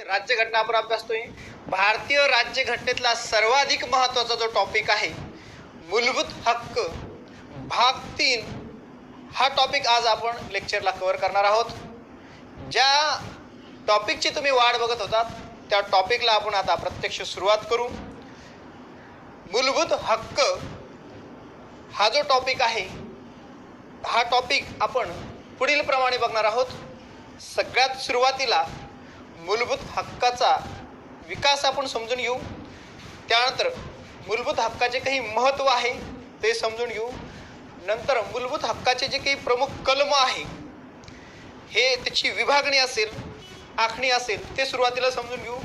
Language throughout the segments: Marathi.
राज्यघटना आपण अभ्यासतोय. भारतीय राज्यघटनेतला सर्वाधिक महत्वाचा जो टॉपिक आहे मूलभूत हक्क भाग 3 हा टॉपिक आज आपण लेक्चरला कव्हर करणार आहोत. ज्या टॉपिकची तुम्ही वाट बघत होतात त्या टॉपिकला आपण आता प्रत्यक्ष सुरुवात करू. मूलभूत हक्क हा जो टॉपिक आहे हा टॉपिक आपण पुढील प्रमाणे बघणार आहोत. सगळ्यात सुरुवातीला मूलभूत हक्काचा विकास आपण समजून घेऊ. त्यानंतर मूलभूत हक्काचे काही महत्त्व आहे ते समजून घेऊ. नंतर मूलभूत हक्काचे जे काही प्रमुख कलम आहे हे त्याची विभागणी असेल आखणी असेल ते सुरुवातीला समजून घेऊ.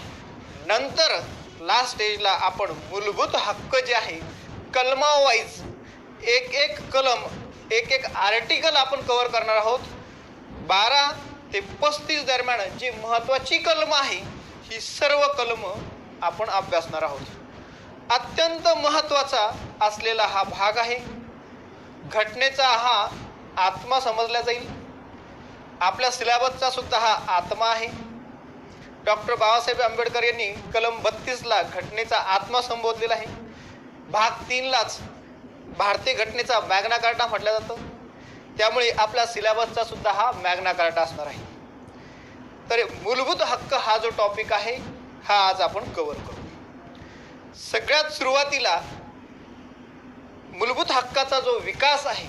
नंतर लास्ट स्टेजला आपण मूलभूत हक्क जे आहे कलमावाईज एक एक कलम एक एक आर्टिकल आपण कव्हर करणार आहोत. 12 ते 35 दरम्यान जी महत्त्वाची कलम आहे ही सर्व कलम आपण अभ्यासणार आहोत. अत्यंत महत्त्वाचा असलेला हा भाग आहे. घटनेचा हा आत्मा समजला जाईल. आपल्या सिलेबसचा सुद्धा हा आत्मा आहे. डॉक्टर बाबासाहेब आंबेडकर यांनी कलम 32ला घटनेचा आत्मा संबोधलेला आहे. भाग 3लाच भारतीय घटनेचा मॅग्ना कार्टा म्हटलं जातं. त्यामुळे आपल्या सिलेबसचा सुद्धा हा मॅग्ना कार्टा असणार आहे. तर मूलभूत हक्क हा जो टॉपिक आहे हा आज आपण कव्हर करू. सगळ्यात सुरुवातीला मूलभूत हक्काचा जो विकास आहे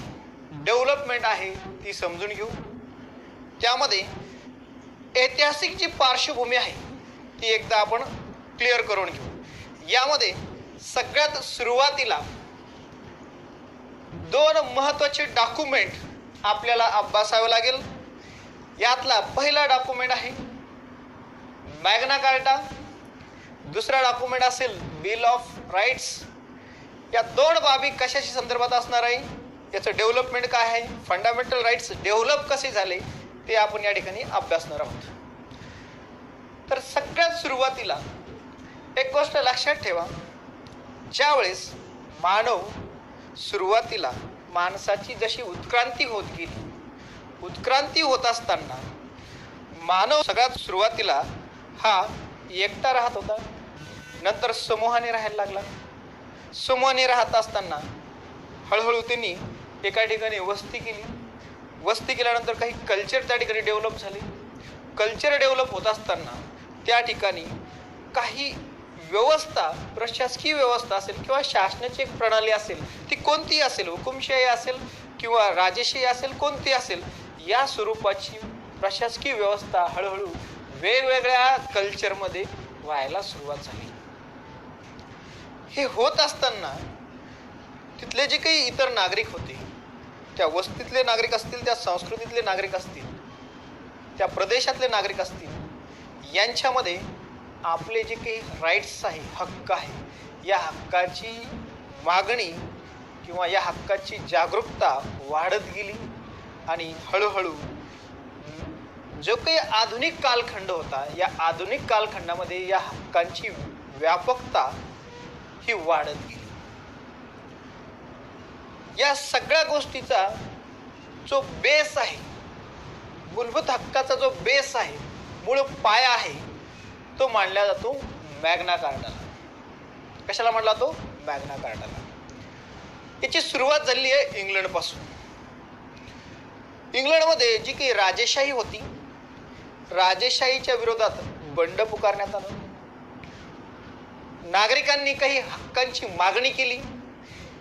डेव्हलपमेंट आहे ती समजून घेऊ. त्यामध्ये ऐतिहासिक जी पार्श्वभूमी आहे ती एकदा आपण क्लिअर करून घेऊ. यामध्ये सगळ्यात सुरुवातीला 2 महत्त्वाचे डॉक्युमेंट आपल्याला अभ्यासावे लागेल. यातला पहिला डॉक्युमेंट आहे मॅग्ना कार्टा. दुसरा डॉक्युमेंट असेल बिल ऑफ राईट्स. या 2 बाबी कशाशी संदर्भात असणार आहे, याचं डेव्हलपमेंट काय आहे, फंडामेंटल राईट्स डेव्हलप कसे झाले ते आपण या ठिकाणी अभ्यासणार आहोत. तर सगळ्यात सुरुवातीला एक गोष्ट लक्षात ठेवा. ज्यावेळेस मानव सुरुवातीला माणसाची जशी उत्क्रांती होत गेली, उत्क्रांती होत असताना मानव सगळ्यात सुरुवातीला हा एकटा राहत होता. नंतर समूहाने राहायला लागला. समूहाने राहत असताना हळूहळू त्यांनी एका ठिकाणी वस्ती केली. वस्ती केल्यानंतर काही कल्चर त्या ठिकाणी डेव्हलप झाले. कल्चर डेव्हलप होत असताना त्या ठिकाणी काही व्यवस्था प्रशासकीय व्यवस्था असेल किंवा शासनाची एक प्रणाली असेल ती कोणतीही असेल, हुकुमशाही असेल किंवा राजेशाही असेल, कोणती असेल, या स्वरूपाची प्रशासकीय व्यवस्था हळूहळू वेगवेगळ्या कल्चरमध्ये व्हायला सुरुवात झाली. हे होत असताना तिथले जे काही इतर नागरिक होते, त्या वस्तीतले नागरिक असतील, त्या संस्कृतीतले नागरिक असतील, त्या प्रदेशातले नागरिक असतील, यांच्यामध्ये आपले जे काही राईट्स आहे, हक्क आहे, या हक्काची मागणी किंवा या हक्काची जागरूकता वाढत गेली. आणि हळूहळू जो काही आधुनिक कालखंड होता या आधुनिक कालखंडामध्ये या हक्कांची व्यापकता ही वाढत गेली. या सगळ्या गोष्टीचा जो बेस आहे, मूलभूत हक्काचा जो बेस आहे, मूळ पाया आहे, तो मांडला जातो मॅग्ना कार्टाला. कशाला मांडला तो? मॅग्ना कार्टाला. याची सुरुवात झाली आहे इंग्लंडपासून. इंग्लंडमध्ये जी काही राजेशाही होती, राजेशाहीच्या विरोधात बंड पुकारण्यात आलं. नागरिकांनी काही हक्कांची मागणी केली.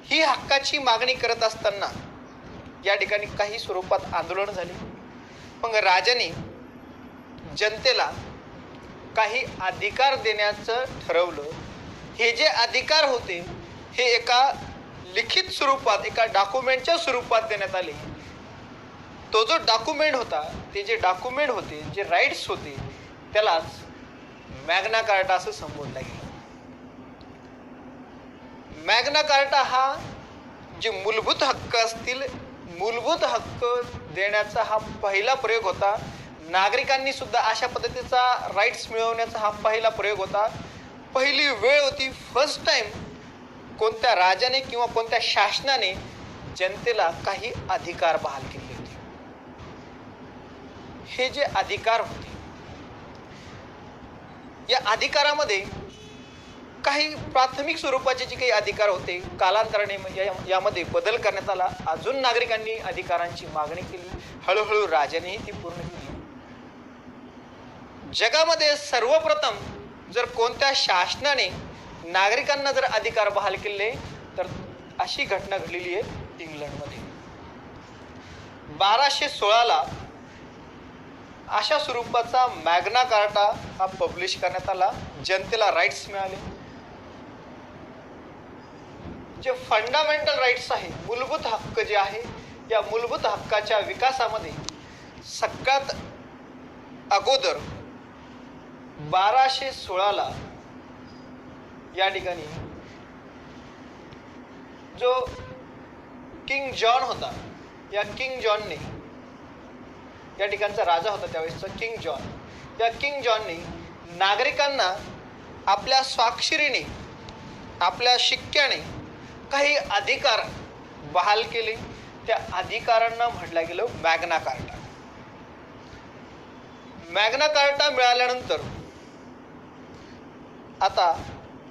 ही हक्काची मागणी करत असताना या ठिकाणी काही स्वरूपात आंदोलन झाली. मग राजाने जनतेला काही अधिकार देण्याचं ठरवलं. हे जे अधिकार होते हे एका लिखित स्वरूपात, एका डॉक्युमेंटच्या स्वरूपात देण्यात आले. तो जो डॉक्युमेंट होता, ते जे डॉक्युमेंट होते, जे राईट्स होते, त्यालाच मॅग्ना कार्टा असं संबोधलं गेलं. मॅग्ना कार्टा हा जे मूलभूत हक्क असतील, मूलभूत हक्क देण्याचा हा पहिला प्रयोग होता. नागरिकांनी सुद्धा अशा पद्धतीचा राईट्स मिळवण्याचा हा पहिला प्रयोग होता. पहिली वेळ होती, फर्स्ट टाइम कोणत्या राजाने किंवा कोणत्या शासनाने जनतेला काही अधिकार बहाल केले होते. हे जे अधिकार होते या अधिकारामध्ये काही प्राथमिक स्वरूपाचे जे काही अधिकार होते, कालांतराने म्हणजे यामध्ये बदल करण्यात आला. अजून नागरिकांनी अधिकारांची मागणी केली. हळूहळू राजानेही ती पूर्ण केली. जगामध्ये सर्वप्रथम जर कोणत्या शासनाने नागरिकांना जर अधिकार बहाल केले तर अशी घटना घडलेली आहे इंग्लंडमध्ये. 1216 अशा स्वरूपाचा मॅग्ना कार्टा हा पब्लिश करण्यात आला. जनतेला राईट्स मिळाले. जे फंडामेंटल राईट्स आहे, मूलभूत हक्क जे आहे, या मूलभूत हक्काच्या विकासामध्ये सगळ्यात अगोदर 1216 या ठिकाणी जो किंग जॉन होता, या किंग जॉनने, या ठिकाणचा राजा होता त्यावेळेसचा किंग जॉन, या किंग जॉनने नागरिकांना आपल्या स्वाक्षरीने, आपल्या शिक्क्याने काही अधिकार बहाल केले. त्या अधिकारांना म्हटलं गेलं मॅग्ना कार्टा. मॅग्ना कार्टा मिळाल्यानंतर आता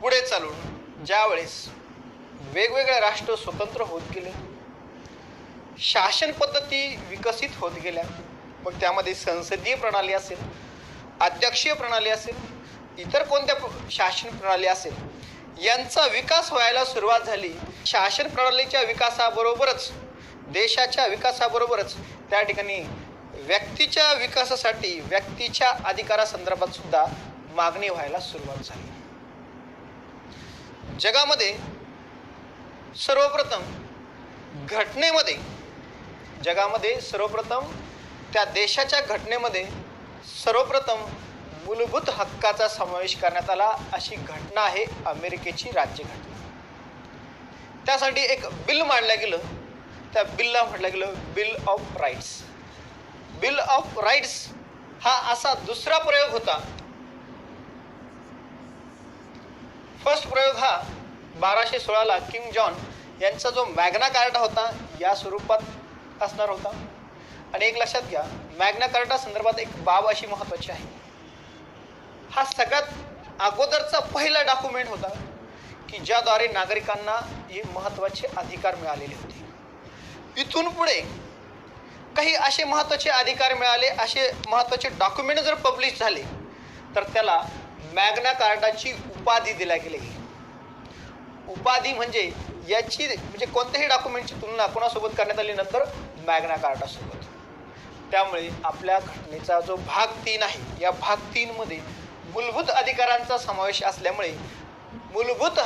पुढे चालून ज्यावेळेस वेगवेगळे राष्ट्र स्वतंत्र होत गेले, शासन पद्धती विकसित होत गेल्या, मग त्यामध्ये संसदीय प्रणाली असेल, अध्यक्षीय प्रणाली असेल, इतर कोणत्या शासन प्रणाली असेल, यांचा विकास व्हायला सुरुवात झाली. शासन प्रणालीच्या विकासाबरोबरच, देशाच्या विकासाबरोबरच त्या ठिकाणी व्यक्तीच्या विकासासाठी, व्यक्तीच्या अधिकारासंदर्भात सुद्धा मागणी व्हायला सुरुवात झाली. जगामध्ये सर्वप्रथम घटनेमध्ये, जगामध्ये सर्वप्रथम त्या देशाच्या घटनेमध्ये सर्वप्रथम मूलभूत हक्काचा समावेश करण्यात आला. अशी घटना आहे अमेरिकेची राज्यघटना. त्यासाठी एक बिल मांडलं गेलं. त्या बिलला म्हटलं गेलं bill of rights. Bill of rights हा असा दुसरा प्रयोग होता. फर्स्ट प्रयोग हा 1216 किंग जॉन यांचा जो मॅग्ना कार्टा होता या स्वरूपात असणार होता. आणि एक लक्षात घ्या, मॅग्ना कार्टा संदर्भात एक बाब अशी महत्त्वाची आहे. हा सगळ्यात अगोदरचा पहिला डॉक्युमेंट होता की ज्याद्वारे नागरिकांना हे महत्त्वाचे अधिकार मिळालेले होते. इथून पुढे काही असे महत्त्वाचे अधिकार मिळाले, असे महत्त्वाचे डॉक्युमेंट जर पब्लिश झाले तर त्याला मॅग्ना कार्टाची उपाधी दिल्या गेली. उपाधी म्हणजे याची म्हणजे कोणत्याही डॉक्युमेंटची तुलना कोणासोबत करण्यात आली नंतर मॅग्ना कार्टासोबत. त्यामुळे आपल्या घटनेचा जो भाग 3 आहे, या भाग 3 मध्ये मूलभूत अधिकारांचा समावेश असल्यामुळे मूलभूत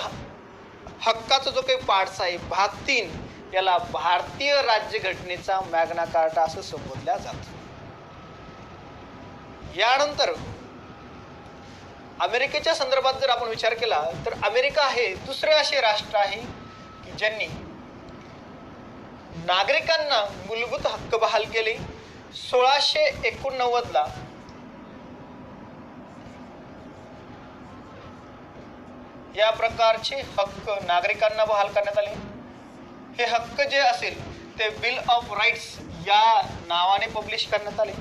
हक्काचा जो काही पार्ट्स आहे भाग 3, याला भारतीय राज्यघटनेचा मॅग्ना कार्टा असं संबोधल्या जातं. यानंतर अमेरिकेच्या संदर्भात जर आपण विचार केला तर अमेरिका हे दुसरे असे राष्ट्र आहे की ज्यांनी नागरिकांना मूलभूत हक्क बहाल केले. 1689 या प्रकारचे हक्क नागरिकांना बहाल करण्यात आले. हे हक्क जे असेल ते बिल ऑफ राईट्स या नावाने पब्लिश करण्यात आले.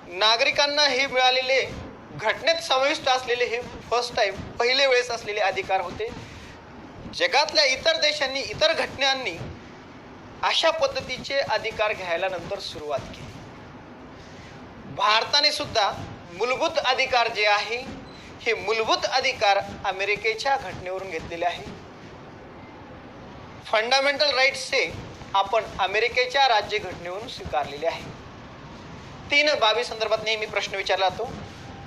नागरिकांना हे मिळालेले घटनेत समाविष्ट असलेले हे फर्स्ट टाइम पहिले वेळेस असलेले अधिकार होते. जगातल्या इतर देशांनी, इतर घटनांनी अशा पद्धतीचे अधिकार घ्यायला नंतर सुरुवात केली. भारताने सुद्धा मूलभूत अधिकार जे आहे हे मूलभूत अधिकार अमेरिकेच्या घटनेवरून घेतलेले आहे. फंडामेंटल राईट्स हे आपण अमेरिकेच्या राज्यघटनेवरून स्वीकारलेले आहे. 3 बाबी संदर्भात नेहमी प्रश्न विचारला जातो.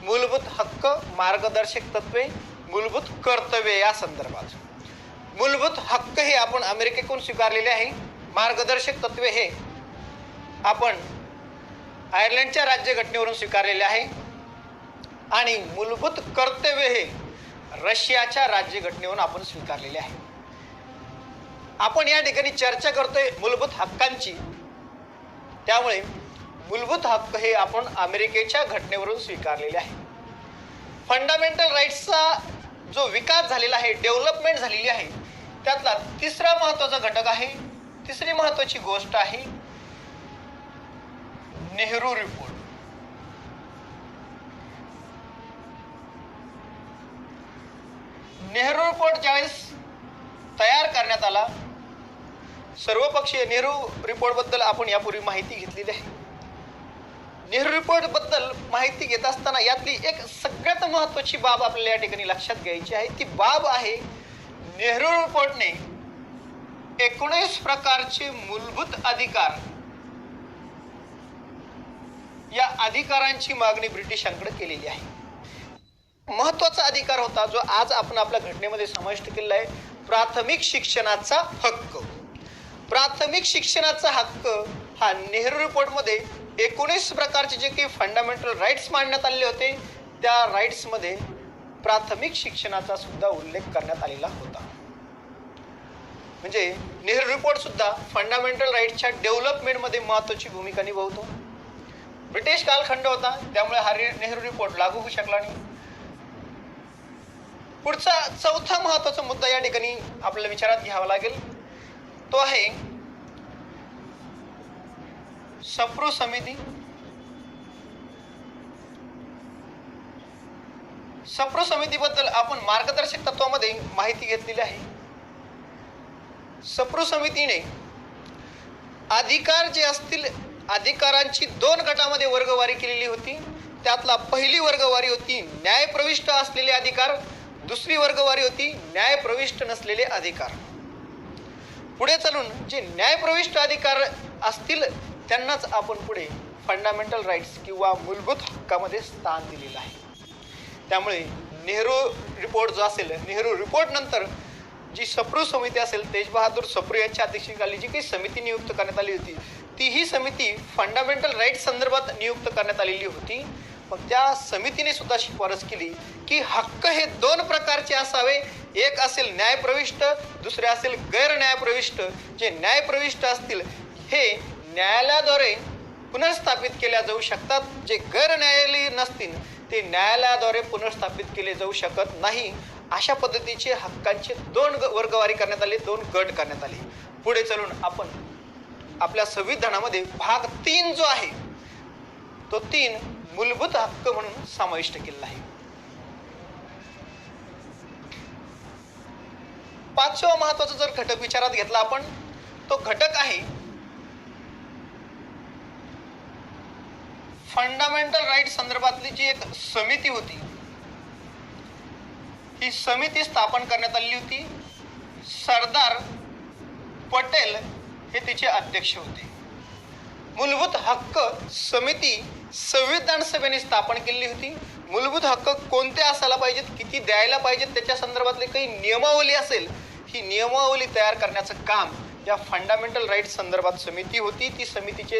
मूलभूत हक्क, मार्गदर्शक तत्वे, मूलभूत कर्तव्ये या संदर्भात. मूलभूत हक्क हे आपण अमेरिकेकडून स्वीकारलेले आहे. मार्गदर्शक तत्वे हे आपण आयर्लंडच्या राज्यघटनेवरून स्वीकारलेले आहे. आणि मूलभूत कर्तव्य हे रशियाच्या राज्यघटनेवरून आपण स्वीकारलेले आहे. आपण या ठिकाणी चर्चा करतोय मूलभूत हक्कांची. त्यामुळे मूलभूत हक्क हे आपण अमेरिकेच्या घटनेवरून स्वीकारलेले आहे. फंडामेंटल राईट्सचा जो विकास झालेला आहे, डेव्हलपमेंट झालेली आहे, त्यातला तिसरा महत्त्वाचा घटक आहे, तिसरी महत्त्वाची गोष्ट आहे नेहरू रिपोर्ट. नेहरू रिपोर्ट ज्यावेळेस तयार करण्यात आला, सर्वपक्षीय नेहरू रिपोर्ट बद्दल आपण यापूर्वी माहिती घेतलेली आहे. नेहरू रिपोर्ट बद्दल माहिती घेत असताना यातली एक सगळ्यात महत्वाची बाब आपल्याला या ठिकाणी लक्षात घ्यायची आहे. ती बाब आहे, नेहरू रिपोर्टने 19 प्रकारचे मूलभूत अधिकार, या अधिकारांची मागणी ब्रिटिशांकडे केलेली आहे. महत्वाचा अधिकार होता जो आज आपण आपल्या घटनेमध्ये समाविष्ट केलेला आहे, प्राथमिक शिक्षणाचा हक्क. प्राथमिक शिक्षणाचा हक्क हा नेहरू रिपोर्टमध्ये 19 प्रकारचे जे काही फंडामेंटल राईट्स मांडण्यात आले होते, त्या राईट्समध्ये प्राथमिक शिक्षणाचा सुद्धा उल्लेख करण्यात आलेला होता. म्हणजे नेहरू रिपोर्ट सुद्धा फंडामेंटल राईट्सच्या डेव्हलपमेंटमध्ये महत्वाची भूमिका निभावतो. ब्रिटिश कालखंड होता, त्यामुळे हा नेहरू रिपोर्ट लागू होऊ शकला नाही. पुढचा चौथा महत्वाचा मुद्दा या ठिकाणी आपल्याला विचारात घ्यावा लागेल, तो आहे सप्रू समिती. सप्रू समितीबद्दल आपण मार्गदर्शक तत्वामध्ये माहिती घेतलेली आहे. सप्रू समितीने अधिकार जे असतील, अधिकारांची 2 गटामध्ये वर्गवारी केलेली होती. त्यातला पहिली वर्गवारी होती न्यायप्रविष्ट असलेले अधिकार, दुसरी वर्गवारी होती न्यायप्रविष्ट नसलेले अधिकार. पुढे चालून जे न्यायप्रविष्ट अधिकार असतील त्यांनाच आपण पुढे फंडामेंटल राईट्स किंवा मूलभूत हक्कामध्ये स्थान दिलेलं आहे. त्यामुळे नेहरू रिपोर्ट जो असेल, नेहरू रिपोर्ट नंतर जी सप्रू समिती असेल, तेज बहादूर सप्रू यांच्या अध्यक्षतेखाली जी काही समिती नियुक्त करण्यात आली होती, ती ही समिती फंडामेंटल राईट्स संदर्भात नियुक्त करण्यात आलेली होती. मग त्या समितीने सुद्धा शिफारस केली की हक्क हे 2 प्रकारचे असावे. एक असेल न्यायप्रविष्ट, दुसरे असेल गैर न्यायप्रविष्ट. जे न्यायप्रविष्ट असतील हे न्यायालयाद्वारे पुनर्स्थापित केल्या जाऊ शकतात. जे गैर न्यायालयीन नसतील ते न्यायालयाद्वारे पुनर्स्थापित केले जाऊ शकत नाही. अशा पद्धतीचे हक्कांचे 2 वर्गवारी करण्यात आले, 2 गट करण्यात आले. पुढे चलून आपण आपल्या संविधानामध्ये भाग 3 जो आहे तो 3 मूलभूत हक्क म्हणून समाविष्ट केलेला आहे. 5वा महत्वाचा जर घटक विचारात घेतला आपण, तो घटक आहे फंडामेंटल राईट संदर्भातली जी एक समिती होती, ही समिती स्थापन करण्यात आली होती. सरदार पटेल हे तिचे अध्यक्ष होते. मूलभूत हक्क समिती संविधान सभेने स्थापन केली होती. मूलभूत हक्क कोणते असायला पाहिजेत, किती द्यायला पाहिजेत, त्याच्या संदर्भातले काही नियमावली असेल, ही नियमावली तयार करण्याचं काम या फंडामेंटल राईट संदर्भात समिती होती.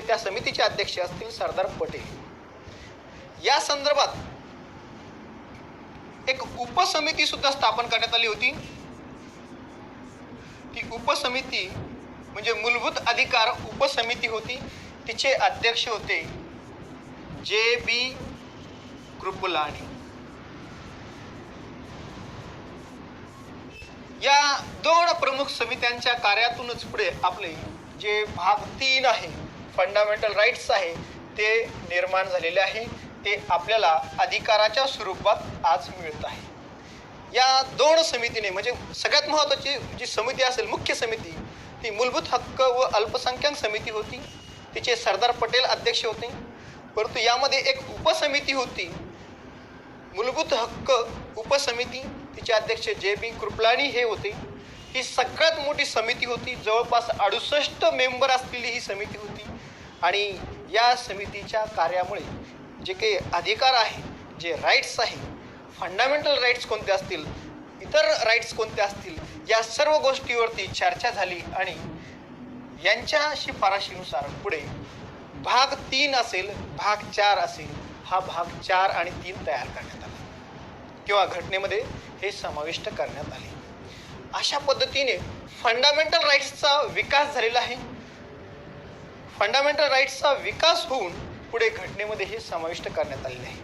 त्या समितीचे अध्यक्ष असतील सरदार पटेल. या संदर्भात एक उपसमिती सुद्धा स्थापन करण्यात आली होती. ती उपसमिती म्हणजे मूलभूत अधिकार उपसमिती होती. तिचे अध्यक्ष होते जे.बी. कृपलानी. या 2 प्रमुख समित्यांच्या कार्यातूनच पुढे आपले जे भाग 3 आहे, फंडामेंटल राईट्स आहे, ते निर्माण झालेले आहे. ते आपल्याला अधिकाराच्या स्वरूपात आज मिळत आहे. या 2 समितीने म्हणजे सगळ्यात महत्वाची जी समिती असेल, मुख्य समिती, ती मूलभूत हक्क व अल्पसंख्याक समिती होती. तिचे सरदार पटेल अध्यक्ष होते. परंतु यामध्ये एक उपसमिती होती, मूलभूत हक्क उपसमिती, तिचे अध्यक्ष जे.बी. कृपलानी हे होते. ही सगळ्यात मोठी समिती होती. जवळपास 68 मेंबर असलेली ही समिती होती. आणि या समितीच्या कार्यामुळे जे काही अधिकार आहे, जे राईट्स आहे, फंडामेंटल राईट्स कोणते असतील, इतर राईट्स कोणते असतील, या सर्व गोष्टीवरती चर्चा झाली. आणि यांच्या शिफारशीनुसार पुढे भाग 3 असेल, भाग 4 असेल, हा भाग 4 आणि 3 तयार करण्यात आला किंवा घटनेमध्ये हे समाविष्ट करण्यात आले. अशा पद्धतीने फंडामेंटल राईट्सचा विकास झालेला आहे. फंडामेंटल राईट्सचा विकास होऊन पुढे घटनेमध्ये हे समाविष्ट करण्यात आलेले आहे.